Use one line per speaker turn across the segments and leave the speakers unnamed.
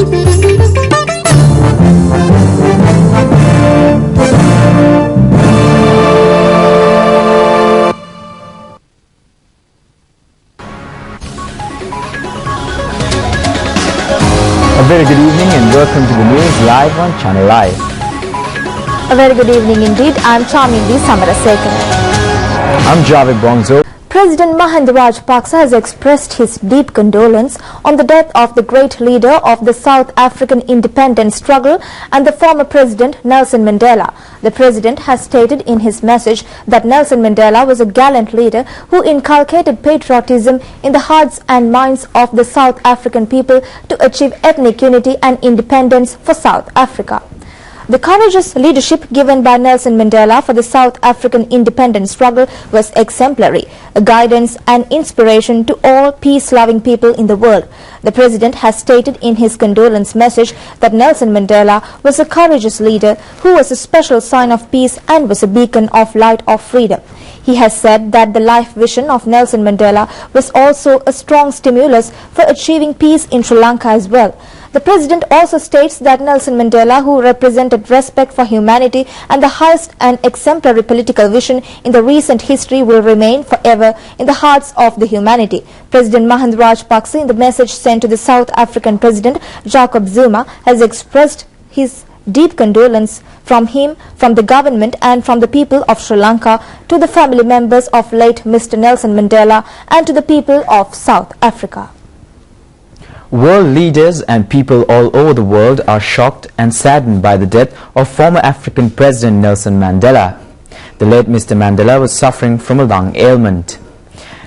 A very good evening and welcome to the news live on Channel Live.
A very good evening indeed. I am Chamindi Samarasekara.
I'm Javed Bongzo.
President Mahinda Rajapaksa has expressed his deep condolence on the death of the great leader of the South African independence struggle and the former President Nelson Mandela. The President has stated in his message that Nelson Mandela was a gallant leader who inculcated patriotism in the hearts and minds of the South African people to achieve ethnic unity and independence for South Africa. The courageous leadership given by Nelson Mandela for the South African independence struggle was exemplary, a guidance and inspiration to all peace-loving people in the world. The President has stated in his condolence message that Nelson Mandela was a courageous leader who was a special sign of peace and was a beacon of light of freedom. He has said that the life vision of Nelson Mandela was also a strong stimulus for achieving peace in Sri Lanka as well. The President also states that Nelson Mandela, who represented respect for humanity and the highest and exemplary political vision in the recent history, will remain forever in the hearts of the humanity. President Mahinda Rajapaksa, in the message sent to the South African President Jacob Zuma, has expressed his deep condolence from him, from the government and from the people of Sri Lanka to the family members of late Mr. Nelson Mandela and to the people of South Africa.
World leaders and people all over the world are shocked and saddened by the death of former African President Nelson Mandela. The late Mr. Mandela was suffering from a lung ailment.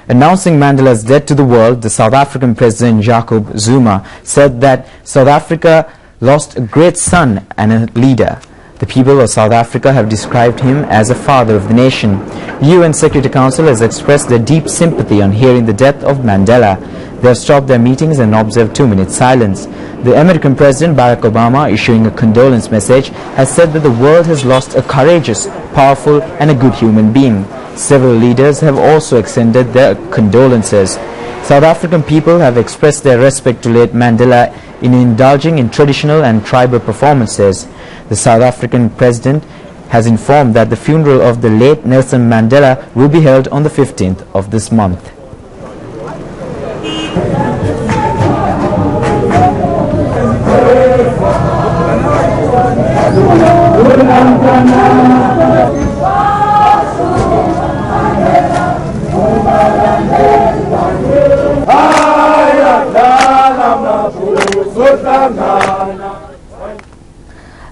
Announcing Mandela's death to the world, the South African President Jacob Zuma said that South Africa lost a great son and a leader. The people of South Africa have described him as a father of the nation. The UN Security Council has expressed their deep sympathy on hearing the death of Mandela. They have stopped their meetings and observed 2-minute silence. The American President Barack Obama, issuing a condolence message, has said that the world has lost a courageous, powerful and a good human being. Several leaders have also extended their condolences. South African people have expressed their respect to late Mandela in indulging in traditional and tribal performances. The South African President has informed that the funeral of the late Nelson Mandela will be held on the 15th of this month.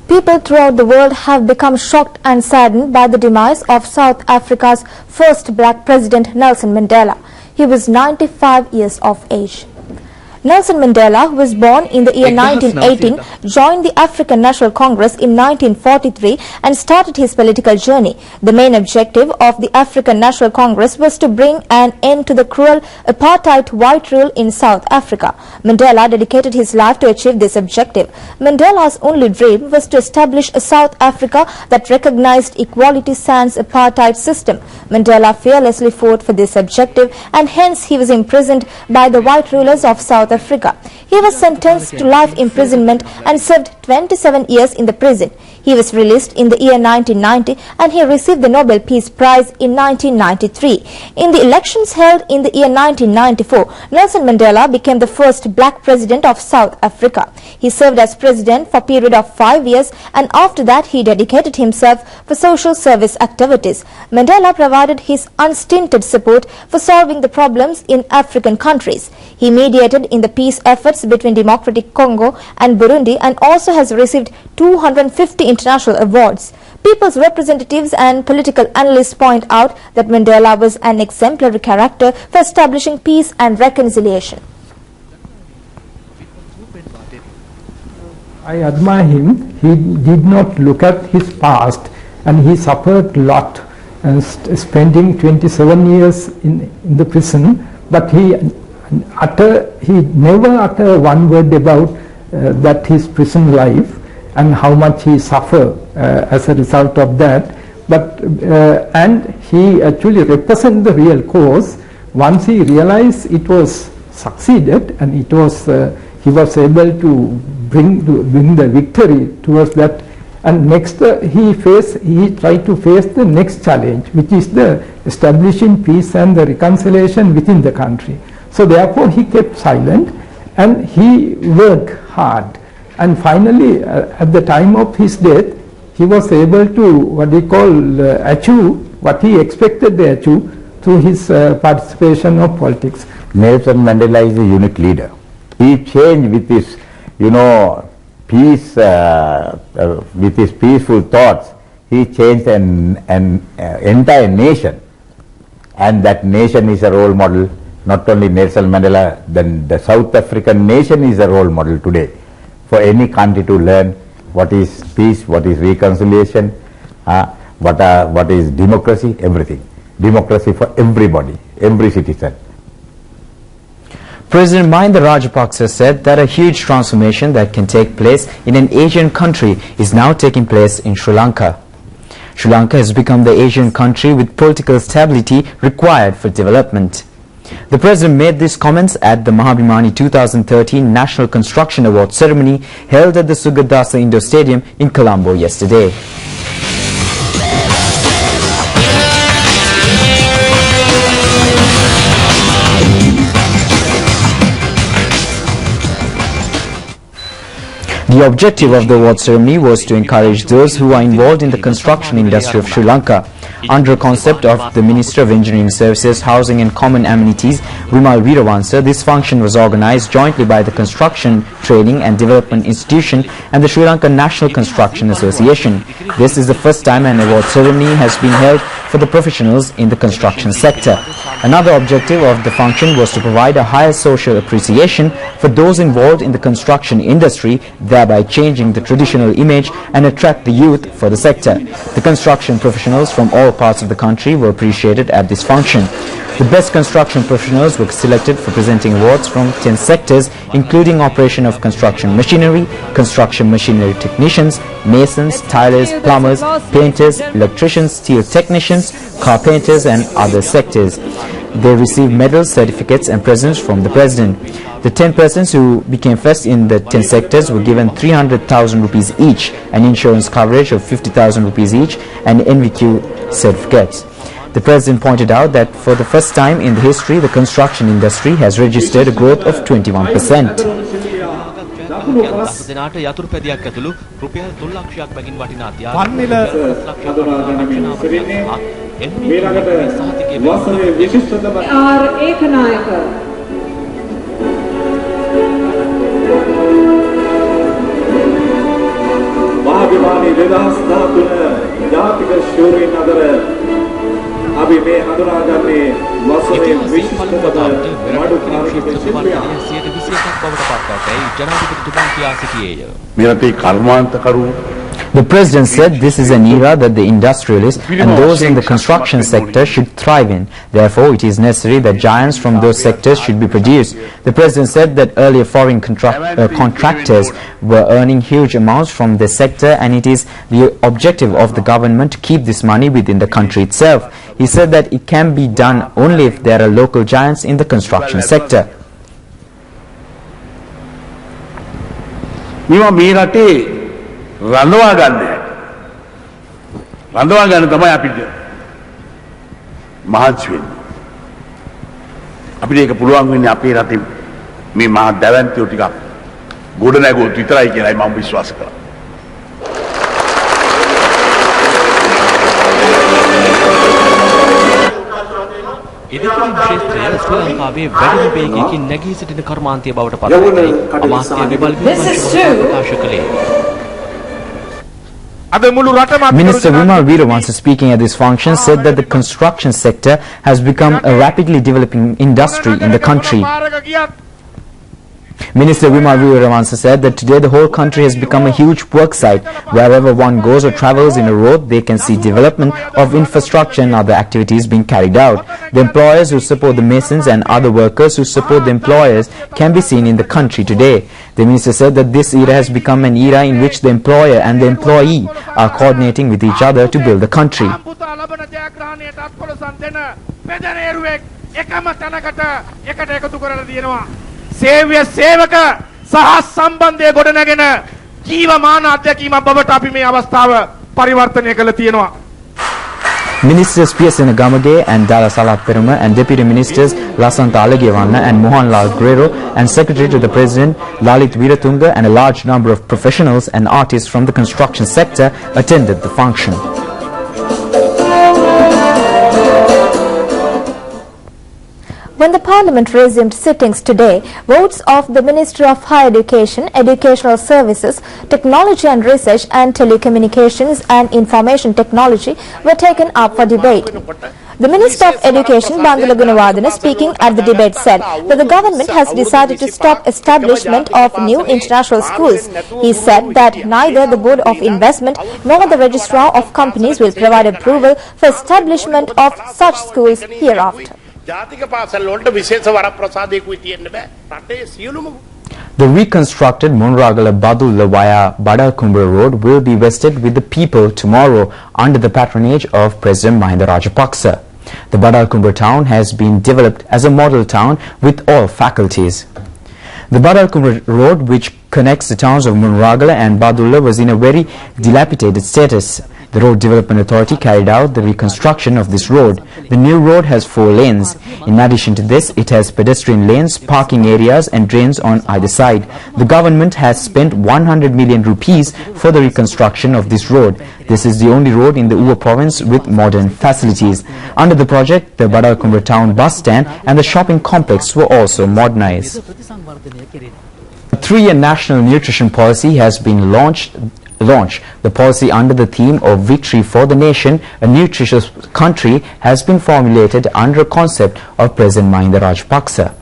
People throughout the world have become shocked and saddened by the demise of South Africa's first black president, Nelson Mandela. He was 95 years of age. Nelson Mandela, who was born in the year 1918, joined the African National Congress in 1943 and started his political journey. The main objective of the African National Congress was to bring an end to the cruel apartheid white rule in South Africa. Mandela dedicated his life to achieve this objective. Mandela's only dream was to establish a South Africa that recognized equality sans apartheid system. Mandela fearlessly fought for this objective and hence he was imprisoned by the white rulers of South Africa. He was sentenced to life imprisonment and served 27 years in the prison. He was released in the year 1990 and he received the Nobel Peace Prize in 1993. In the elections held in the year 1994, Nelson Mandela became the first black president of South Africa. He served as president for a period of 5 years and after that he dedicated himself for social service activities. Mandela provided his unstinted support for solving the problems in African countries. He mediated in the peace efforts between Democratic Congo and Burundi and also has received 250 international awards. People's representatives and political analysts point out that Mandela was an exemplary character for establishing peace and reconciliation.
I admire him. He did not look at his past and he suffered a lot, spending 27 years in the prison, but he never uttered one word about that his prison life and how much he suffered as a result of that. But and he actually represented the real cause. Once he realized it was succeeded and it was he was able to bring the victory towards that. And next he tried to face the next challenge, which is the establishing peace and the reconciliation within the country. So therefore he kept silent and he worked hard. And finally, at the time of his death, he was able to achieve what he expected to achieve through his participation of politics.
Nelson Mandela is a unique leader. He changed with his, peace, with his peaceful thoughts. He changed an entire nation, and that nation is a role model. Not only Nelson Mandela, then the South African nation is a role model today for any country to learn what is peace, what is reconciliation, what is democracy, everything. Democracy for everybody, every citizen.
President Mahinda Rajapaksa said that a huge transformation that can take place in an Asian country is now taking place in Sri Lanka. Sri Lanka has become the Asian country with political stability required for development. The President made these comments at the Mahabhimani 2013 National Construction Award ceremony held at the Sugadasa Indoor Stadium in Colombo yesterday. The objective of the award ceremony was to encourage those who are involved in the construction industry of Sri Lanka. Under a concept of the Minister of Engineering Services, Housing and Common Amenities, Vimal Veeravansa, this function was organized jointly by the Construction, Training and Development Institution and the Sri Lanka National Construction Association. This is the first time an award ceremony has been held for the professionals in the construction sector. Another objective of the function was to provide a higher social appreciation for those involved in the construction industry, thereby changing the traditional image and attract the youth for the sector. The construction professionals from all parts of the country were appreciated at this function. The best construction professionals were selected for presenting awards from 10 sectors, including operation of construction machinery, construction machinery technicians, masons, tilers, plumbers, painters, electricians, steel technicians, carpenters and other sectors. They received medals, certificates and presents from the President. The 10 persons who became first in the 10 sectors were given 300,000 rupees each, an insurance coverage of 50,000 rupees each and NVQ certificates. The President pointed out that for the first time in the history, the construction industry has registered a growth of 21%.
අපි මේ හඳුනාගන්නේ වසරේ විශිෂ්ට මඩු කාර්මික ශිල්පියා 121ක් බවට පත්වයි ජනාධිපතිතුමා කියා සිටියේය. මේ රටේ කර්මාන්තකරු.
The President said this is an era that the industrialists and those in the construction sector should thrive in. Therefore, it is necessary that giants from those sectors should be produced. The President said that earlier foreign contractors were earning huge amounts from this sector, and it is the objective of the government to keep this money within the country itself. He said that it can be done only if there are local giants in the construction sector.
රඳවා ගන්න තමයි අපිට මහන්සි වෙන්නේ. අපිට ඒක පුළුවන් වෙන්නේ අපේ රටේ මේ මහා දැවැන්තයෝ ටිකක් ගොඩ නැගුවොත් විතරයි කියලායි මම විශ්වාස කරන්නේ.
ඉදිකරන ක්ෂේත්‍රය ශ්‍රී ලංකාවේ වැඩිම වේගයකින් නැගී සිටින කර්මාන්තය බවට පත්වයි. අමාත්‍ය විමල් වීරවංශ ප්‍රකාශ කළේ.
Minister Vimal Veeravansa, speaking at this function, said that the construction sector has become a rapidly developing industry in the country. Minister Vimal Veeravansa said that today the whole country has become a huge work site. Wherever one goes or travels in a road, they can see development of infrastructure and other activities being carried out. The employers who support the masons and other workers who support the employers can be seen in the country today. The minister said that this era has become an era in which the employer and the employee are coordinating with each other to build the country.
සේව්‍ය සේවක සහ සම්බන්ධය ගොඩනැගෙන ජීවමාන අධ්‍යක්ීමක් බවට අපි මේ අවස්ථාව පරිවර්තනය කළ තියෙනවා.
Ministers P.S. Gamage and Dala Salat Peruma and Deputy Ministers Lasanta Alagevanna and Mohanlal Guerrero and Secretary to the President Lalit Veeratunga and a large number of professionals and artists from the construction sector attended the function.
When the Parliament resumed sittings today, votes of the Minister of Higher Education, Educational Services, Technology and Research and Telecommunications and Information Technology were taken up for debate. The Minister of Education, Bandula Gunawardena, speaking at the debate, said that the government has decided to stop establishment of new international schools. He said that neither the Board of Investment nor the Registrar of Companies will provide approval for establishment of such schools hereafter.
The reconstructed Monragala Badulla via Badalkumbra Road will be vested with the people tomorrow under the patronage of President Mahinda Rajapaksa. The Badalkumbra town has been developed as a model town with all faculties. The Badalkumbra Road, which connects the towns of Monragala and Badulla, was in a very dilapidated status. The Road Development Authority carried out the reconstruction of this road. The new road has 4 lanes. In addition to this, it has pedestrian lanes, parking areas and drains on either side. The government has spent 100 million rupees for the reconstruction of this road. This is the only road in the Uva province with modern facilities. Under the project, the Badalkumbra town bus stand and the shopping complex were also modernized. A 3-year national nutrition policy has been launched. The policy under the theme of Victory for the Nation, a nutritious country, has been formulated under a concept of President Mahinda Rajapaksa.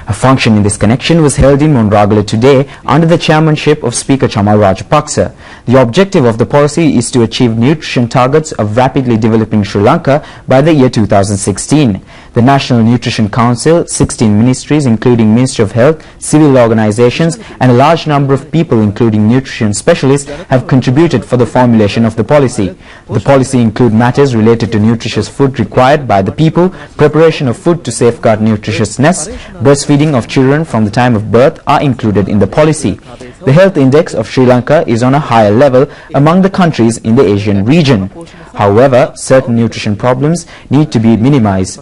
A function in this connection was held in Monragala today under the chairmanship of Speaker Chamal Rajapaksa. The objective of the policy is to achieve nutrition targets of rapidly developing Sri Lanka by the year 2016. The National Nutrition Council, 16 ministries including Ministry of Health, civil organizations and a large number of people including nutrition specialists have contributed for the formulation of the policy. The policy includes matters related to nutritious food required by the people, preparation of food to safeguard nutritiousness, breastfeeding of children from the time of birth are included in the policy. The health index of Sri Lanka is on a higher level among the countries in the Asian region. However, certain nutrition problems need to be minimized.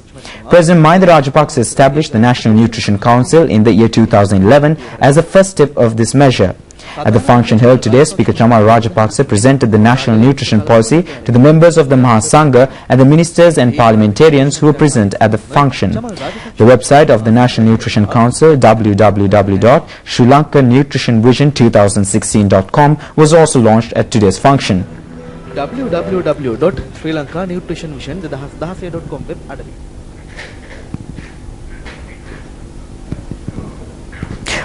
President Mahinda Rajapaksa established the National Nutrition Council in the year 2011 as a first step of this measure. At the function held today, Speaker Chamal Rajapaksa presented the National Nutrition Policy to the members of the Mahasangha and the ministers and parliamentarians who were present at the function. The website of the National Nutrition Council, www.srilankanutritionvision2016.com, was also launched at today's function.
www.srilankanutritionvision2016.com web address.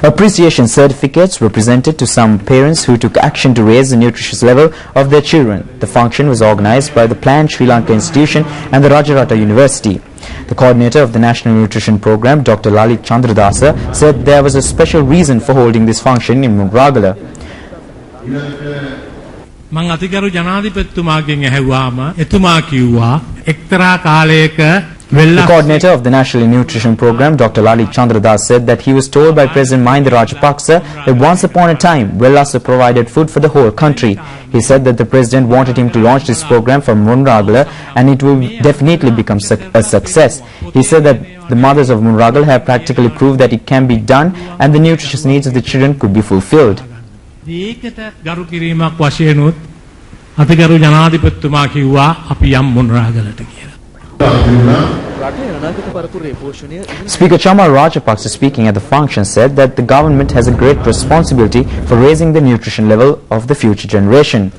Appreciation certificates were presented to some parents who took action to raise the nutritious level of their children. The function was organized by the Planned Sri Lanka Institution and the Rajarata University. The coordinator of the National Nutrition Program, Dr. Lalit Chandradasa, said there was a special reason for holding this function in Monragala.
මං අතිගරු ජනාධිපතිතුමාගෙන් ඇහුවාම එතුමා කිව්වා එක්තරා කාලයක
The coordinator of the National Nutrition Program, Dr. Lalit Chandradas, said that he was told by President Mahinda Rajapaksa that once upon a time, Wellasa provided food for the whole country. He said that the President wanted him to launch this program from Monragala and it will definitely become a success. He said that the mothers of Monragala have practically proved that it can be done and the nutritious needs of the children could be fulfilled.
ඒකට ගරු කිරීමක් වශයෙන්ුත් අතිගරු ජනාධිපතිතුමා කිව්වා අපි යම් මොනරාගලට කියලා.
Speaker Chamal Rajapaksa, speaking at the function, said that the government has a great responsibility for raising the nutrition level of the future generation.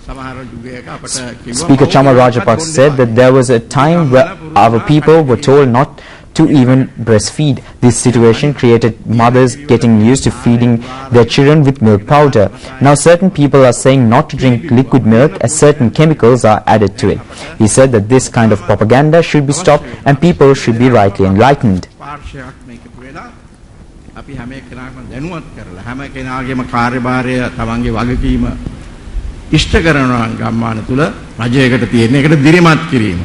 Speaker Chamal Rajapaksa said that there was a time where our people were told not to even breastfeed. This situation created mothers getting used to feeding their children with milk powder. Now certain people are saying not to drink liquid milk as certain chemicals are added to it. He said that this kind of propaganda should be stopped and people should be rightly enlightened.
ඉෂ්ට කරනවා ගම්මාන තුල රජයකට තියෙන එකට දිරිමත් කිරීම.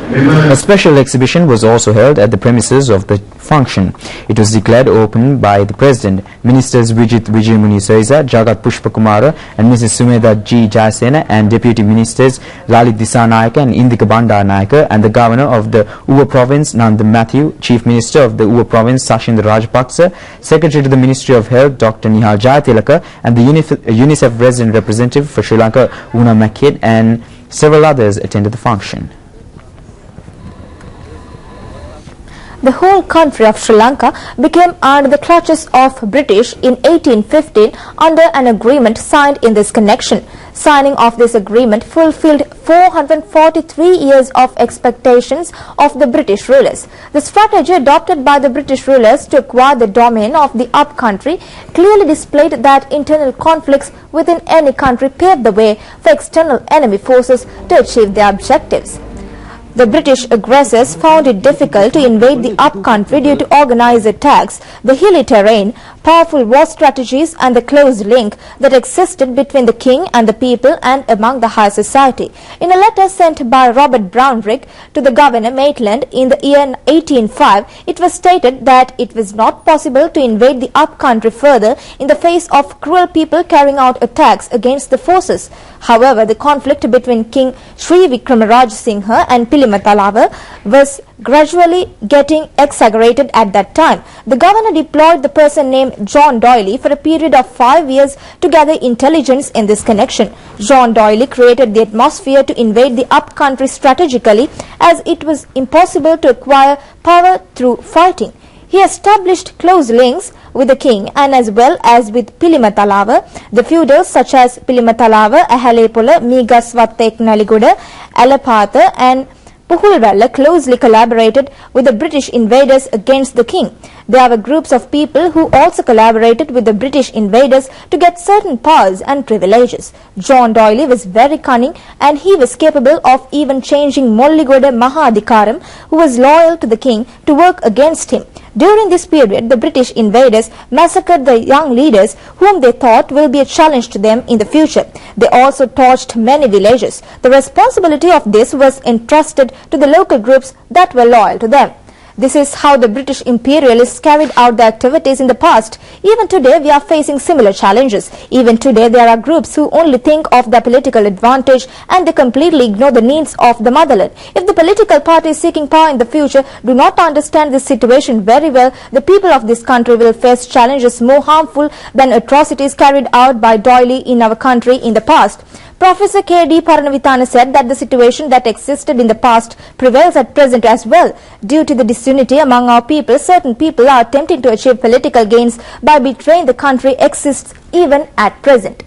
A special exhibition was also held at the premises of the function. It was declared open by the President. Ministers Vijit Vijayamuni Soiza, Jagat Pushpakumara and Mrs. Sumedha G. Jayasena and Deputy Ministers Lalit Disanayaka and Indika Bandaranaike and the Governor of the Uva Province Nanda Matthew, Chief Minister of the Uva Province Sashindra Rajapaksa, Secretary to the Ministry of Health Dr. Nihal Jayatilaka and the UNICEF Resident Representative for Sri Lanka Una Makid and several others attended the function.
The whole country of Sri Lanka became under the clutches of British in 1815 under an agreement signed in this connection. Signing of this agreement fulfilled 443 years of expectations of the British rulers. The strategy adopted by the British rulers to acquire the domain of the upcountry clearly displayed that internal conflicts within any country paved the way for external enemy forces to achieve their objectives. The British aggressors found it difficult to invade the upcountry due to organized attacks, the hilly terrain, powerful war strategies and the close link that existed between the king and the people and among the high society. In a letter sent by Robert Brownrigg to the Governor Maitland in the year 1805, it was stated that it was not possible to invade the upcountry further in the face of cruel people carrying out attacks against the forces. However, the conflict between King Sri Vikramaraj Singha and Pilimatalava was gradually getting exaggerated at that time. The governor deployed the person named John Doyley for a period of 5 years to gather intelligence in this connection. John Doyley created the atmosphere to invade the upcountry strategically, as it was impossible to acquire power through fighting. He established close links with the king and as well as with Pilimatalava. The feudals such as Pilimatalava, Ahalepola, Migaswatek Naligoda, Alapatha and Puhulwella closely collaborated with the British invaders against the king. There were groups of people who also collaborated with the British invaders to get certain powers and privileges. John Doyley was very cunning and he was capable of even changing Molligoda Mahadikaram, who was loyal to the king, to work against him. During this period, the British invaders massacred the young leaders whom they thought will be a challenge to them in the future. They also torched many villages. The responsibility of this was entrusted to the local groups that were loyal to them. This is how the British imperialists carried out their activities in the past. Even today, we are facing similar challenges. Even today, there are groups who only think of their political advantage and they completely ignore the needs of the motherland. If the political parties seeking power in the future do not understand this situation very well, the people of this country will face challenges more harmful than atrocities carried out by Doyley in our country in the past. Professor K.D. Paranavithana said that the situation that existed in the past prevails at present as well. Due to the disunity among our people, certain people are attempting to achieve political gains by betraying the country exists even at present.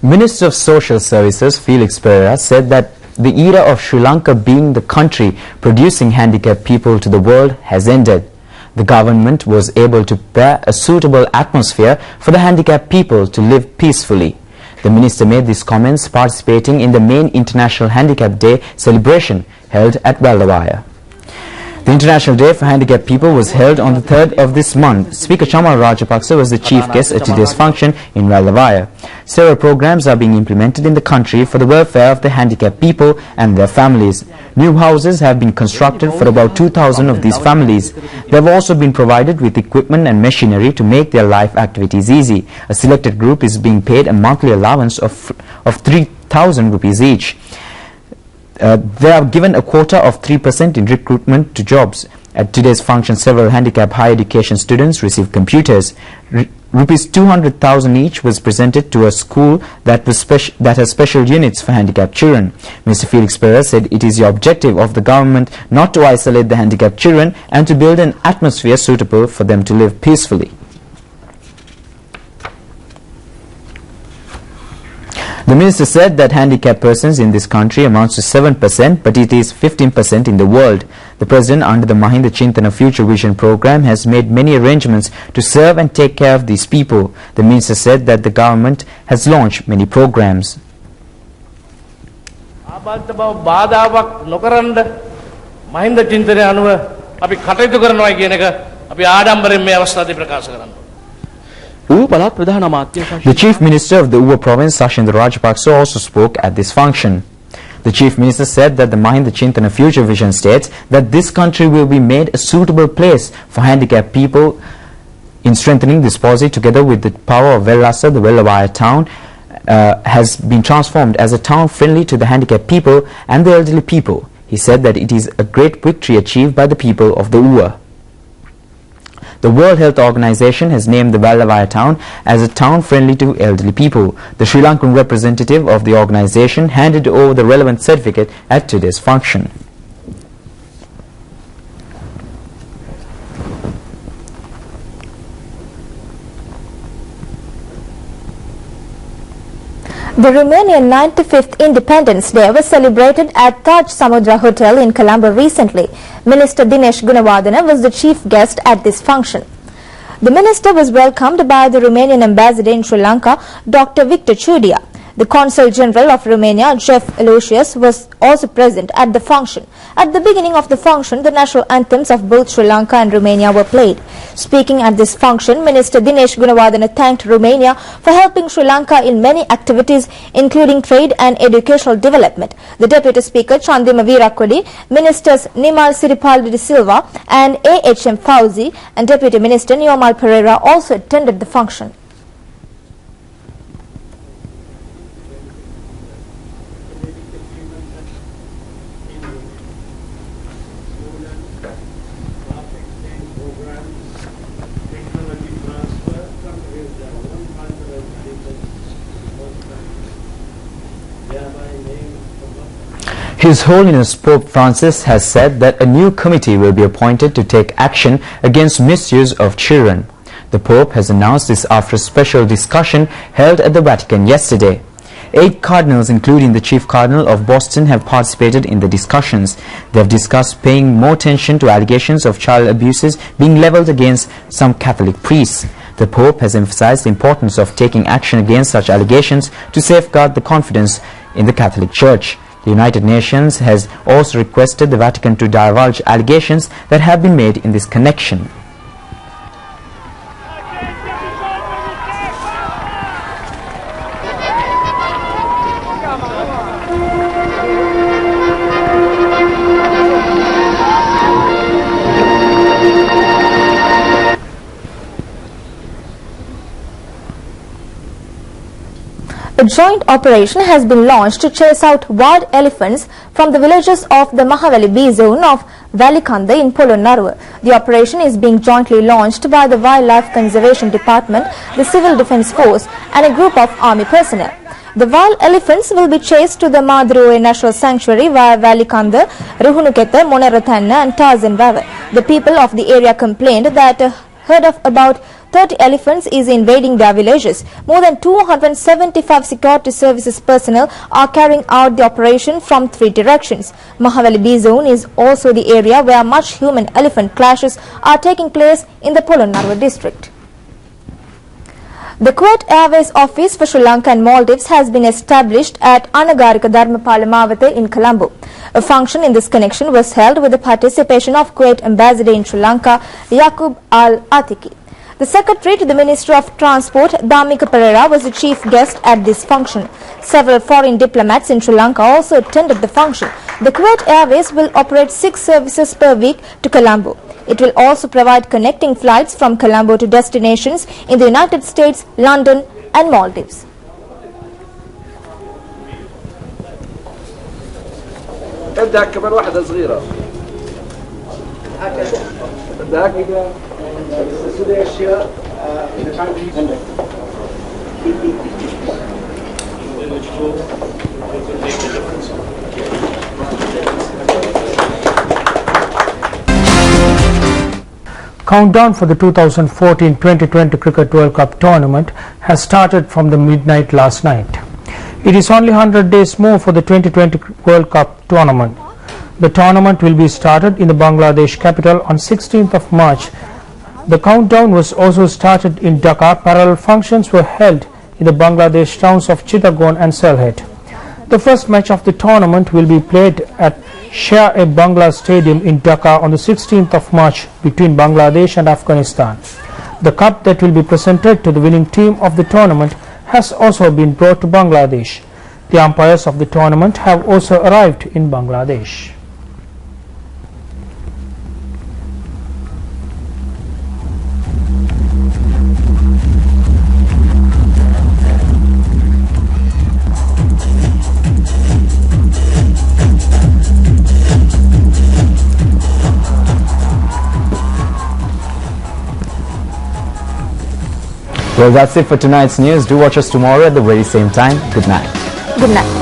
Minister of Social Services Felix Pereira said that the era of Sri Lanka being the country producing handicapped people to the world has ended. The government was able to prepare a suitable atmosphere for the handicapped people to live peacefully. The minister made these comments participating in the main International Handicap Day celebration held at Valdavaya. The International Day for Handicapped People was held on the 3rd of this month. Speaker Chamal Rajapaksa was the chief guest at today's function in Valdavaya. Several programs are being implemented in the country for the welfare of the handicapped people and their families. New houses have been constructed for about 2,000 of these families. They have also been provided with equipment and machinery to make their life activities easy. A selected group is being paid a monthly allowance of 3,000 rupees each. They are given a quota of 3% in recruitment to jobs. At today's function, several handicapped higher education students received computers. Rupees 200,000 each was presented to a school that has special units for handicapped children. Mr. Felix Pereira said it is the objective of the government not to isolate the handicapped children and to build an atmosphere suitable for them to live peacefully. The minister said that handicapped persons in this country amounts to 7%, but it is 15% in the world. The president, under the Mahinda Chintana Future Vision program, has made many arrangements to serve and take care of these people. The minister said that the government has launched many programs. The Chief Minister of the Uva Province, Sashindra Rajapaksa, also spoke at this function. The Chief Minister said that the Mahinda Chintana Future Vision states that this country will be made a suitable place for handicapped people. In strengthening this policy, together with the power of Vellasa, the Vellavaya town has been transformed as a town friendly to the handicapped people and the elderly people. He said that it is a great victory achieved by the people of the UWA. The World Health Organization has named the Vellavaya town as a town friendly to elderly people. The Sri Lankan representative of the organization handed over the relevant certificate at today's function.
The Romanian 95th Independence Day was celebrated at Taj Samudra Hotel in Colombo recently. Minister Dinesh Gunawardena was the chief guest at this function. The minister was welcomed by the Romanian ambassador in Sri Lanka, Dr. Victor Chudia. The Consul General of Romania, Jeff Aloysius, was also present at the function. At the beginning of the function, the national anthems of both Sri Lanka and Romania were played. Speaking at this function, Minister Dinesh Gunawardena thanked Romania for helping Sri Lanka in many activities, including trade and educational development. The Deputy Speaker, Chandima Veerakkodi, Ministers Nimal Siripalli de Silva and A.H.M. Fauzi, and Deputy Minister Niomal Pereira also attended the function.
His Holiness Pope Francis has said that a new committee will be appointed to take action against misuse of children. The Pope has announced this after a special discussion held at the Vatican yesterday. 8 cardinals, including the Chief Cardinal of Boston, have participated in the discussions. They have discussed paying more attention to allegations of child abuses being leveled against some Catholic priests. The Pope has emphasized the importance of taking action against such allegations to safeguard the confidence in the Catholic Church. The United Nations has also requested the Vatican to divulge allegations that have been made in this connection.
A joint operation has been launched to chase out wild elephants from the villages of the Mahaveli B zone of Valikanda in Polonnaruwa. The operation is being jointly launched by the Wildlife Conservation Department, the Civil Defence Force and a group of army personnel. The wild elephants will be chased to the Madruwe National Sanctuary via Valikanda, Ruhunuketa, Monarathanna and Tarzan River. The people of the area complained that a herd of about 30 elephants is invading their villages. More than 275 security services personnel are carrying out the operation from 3 directions. Mahaveli B zone is also the area where much human-elephant clashes are taking place in the Polonnaruwa district. The Kuwait Airways office for Sri Lanka and Maldives has been established at Anagarika Dharmapala Mawathe in Colombo. A function in this connection was held with the participation of Kuwait Ambassador in Sri Lanka, Yaqub Al-Atiki. The Secretary to the Ministry of Transport, Dhamika Pereira, was the chief guest at this function. Several foreign diplomats in Sri Lanka also attended the function. The Kuwait Airways will operate 6 services per week to Colombo. It will also provide connecting flights from Colombo to destinations in the United States, London and Maldives.
Countdown for the 2014-2020 Cricket World Cup tournament has started from the midnight last night. It is only 100 days more for the 2020 World Cup tournament. The tournament will be started in the Bangladesh capital on 16th of March. The countdown was also started in Dhaka. Parallel functions were held in the Bangladesh towns of Chittagong and Sylhet. The first match of the tournament will be played at Shah-e-Bangla Stadium in Dhaka on the 16th of March between Bangladesh and Afghanistan. The cup that will be presented to the winning team of the tournament has also been brought to Bangladesh. The umpires of the tournament have also arrived in Bangladesh.
Well, that's it for tonight's news. Do watch us tomorrow at the very same time. Good night.
Good night.